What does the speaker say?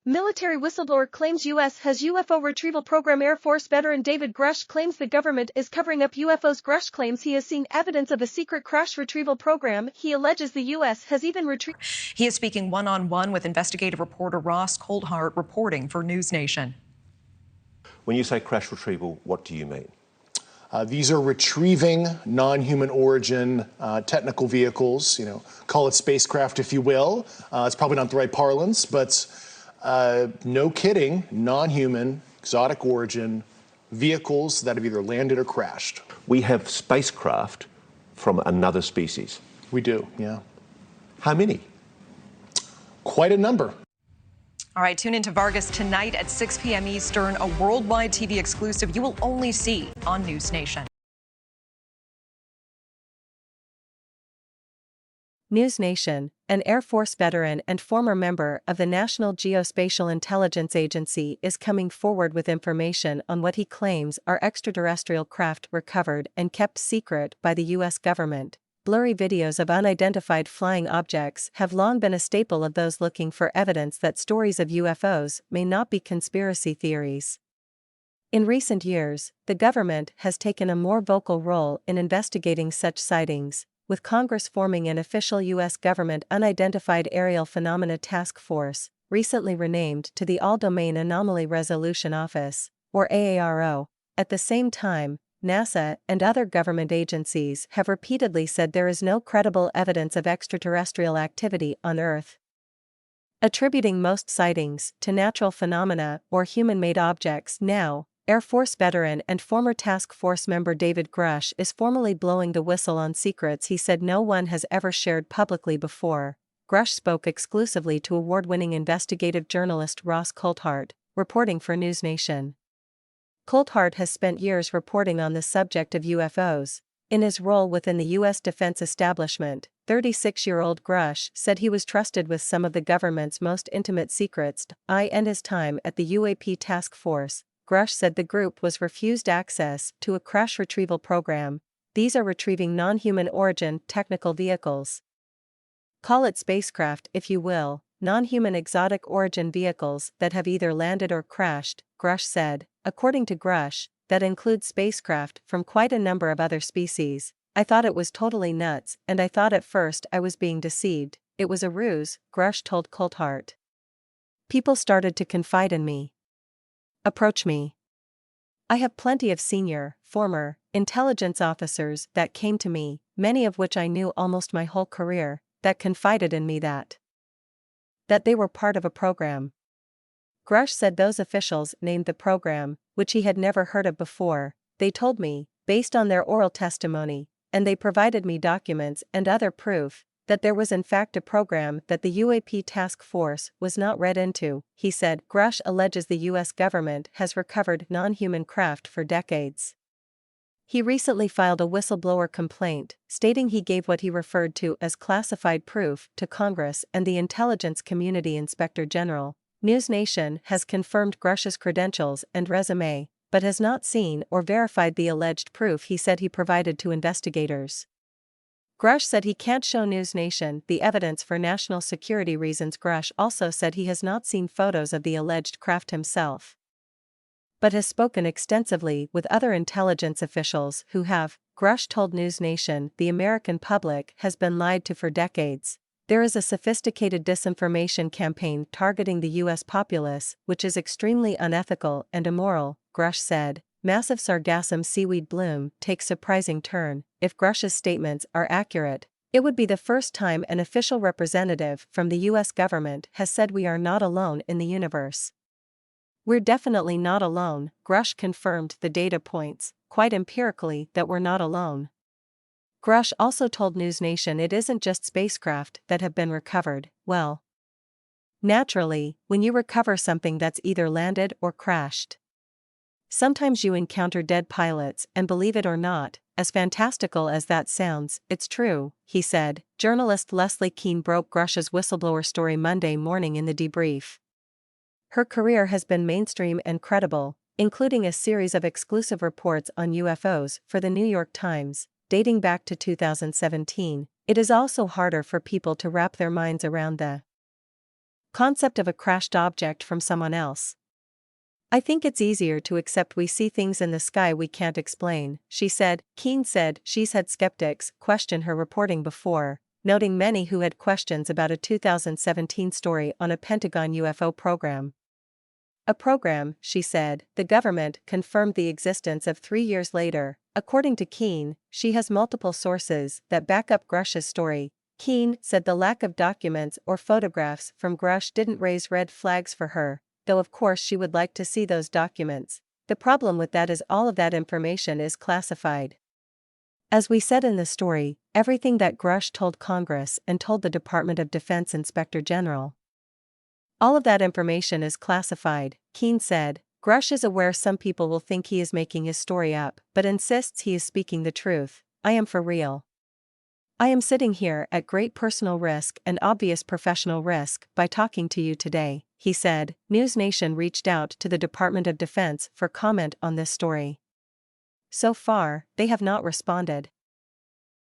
Military whistleblower claims U.S. has UFO retrieval program. Air Force veteran David Grush claims the government is covering up UFOs. Grush claims he has seen evidence of a secret crash retrieval program. He alleges the U.S. has even retrieved. He is speaking one-on-one with investigative reporter Ross Coulthart, reporting for News Nation. When you say crash retrieval, what do you mean? These are retrieving non-human origin technical vehicles, call it spacecraft if you will. It's probably not the right parlance, but no kidding, non-human, exotic origin vehicles that have either landed or crashed. We have spacecraft from another species. We do, yeah. How many? Quite a number. All right, tune into Vargas tonight at 6 p.m. Eastern, a worldwide TV exclusive you will only see on News Nation. News Nation, an Air Force veteran and former member of the National Geospatial Intelligence Agency, is coming forward with information on what he claims are extraterrestrial craft recovered and kept secret by the U.S. government. Blurry videos of unidentified flying objects have long been a staple of those looking for evidence that stories of UFOs may not be conspiracy theories. In recent years, the government has taken a more vocal role in investigating such sightings, with Congress forming an official U.S. government Unidentified Aerial Phenomena Task Force, recently renamed to the All-Domain Anomaly Resolution Office, or AARO. At the same time, NASA and other government agencies have repeatedly said there is no credible evidence of extraterrestrial activity on Earth. Attributing most sightings to natural phenomena or human-made objects now, Air Force veteran and former task force member David Grush is formally blowing the whistle on secrets he said no one has ever shared publicly before. Grush spoke exclusively to award-winning investigative journalist Ross Coulthart, reporting for News Nation. Coulthart has spent years reporting on the subject of UFOs. In his role within the U.S. defense establishment, 36-year-old Grush said he was trusted with some of the government's most intimate secrets. And his time at the UAP task force, Grush said the group was refused access to a crash retrieval program. These are retrieving non-human origin technical vehicles. Call it spacecraft if you will, non-human exotic origin vehicles that have either landed or crashed, Grush said. According to Grush, that includes spacecraft from quite a number of other species. I thought it was totally nuts, and I thought at first I was being deceived. It was a ruse, Grush told Coulthart. People started to confide in me. Approach me. I have plenty of senior, former, intelligence officers that came to me, many of which I knew almost my whole career, that confided in me that they were part of a program. Grush said those officials named the program, which he had never heard of before. They told me, based on their oral testimony, and they provided me documents and other proof, that there was in fact a program that the UAP task force was not read into, he said. Grush alleges the U.S. government has recovered non-human craft for decades. He recently filed a whistleblower complaint, stating he gave what he referred to as classified proof to Congress and the intelligence community inspector general. News Nation has confirmed Grush's credentials and resume, but has not seen or verified the alleged proof he said he provided to investigators. Grush said he can't show News Nation the evidence for national security reasons. Grush also said he has not seen photos of the alleged craft himself, but has spoken extensively with other intelligence officials who have. Grush told News Nation the American public has been lied to for decades. There is a sophisticated disinformation campaign targeting the U.S. populace, which is extremely unethical and immoral, Grush said. Massive sargassum seaweed bloom takes surprising turn. If Grush's statements are accurate, it would be the first time an official representative from the U.S. government has said we are not alone in the universe. We're definitely not alone, Grush confirmed the data points, quite empirically, that we're not alone. Grush also told News Nation it isn't just spacecraft that have been recovered. Well, naturally, when you recover something that's either landed or crashed, sometimes you encounter dead pilots, and believe it or not, as fantastical as that sounds, it's true, he said. Journalist Leslie Kean broke Grush's whistleblower story Monday morning in the debrief. Her career has been mainstream and credible, including a series of exclusive reports on UFOs for the New York Times, dating back to 2017. It is also harder for people to wrap their minds around the Concept of a crashed object from someone else. I think it's easier to accept we see things in the sky we can't explain, she said. Keane said she's had skeptics question her reporting before, noting many who had questions about a 2017 story on a Pentagon UFO program. A program, she said, the government confirmed the existence of 3 years later. According to Keane, she has multiple sources that back up Grush's story. Keane said the lack of documents or photographs from Grush didn't raise red flags for her, though of course she would like to see those documents. The problem with that is all of that information is classified. As we said in the story, everything that Grush told Congress and told the Department of Defense Inspector General. All of that information is classified, Keane said. Grush is aware some people will think he is making his story up, but insists he is speaking the truth. I am for real. I am sitting here at great personal risk and obvious professional risk by talking to you today, he said. News Nation reached out to the Department of Defense for comment on this story. So far, they have not responded.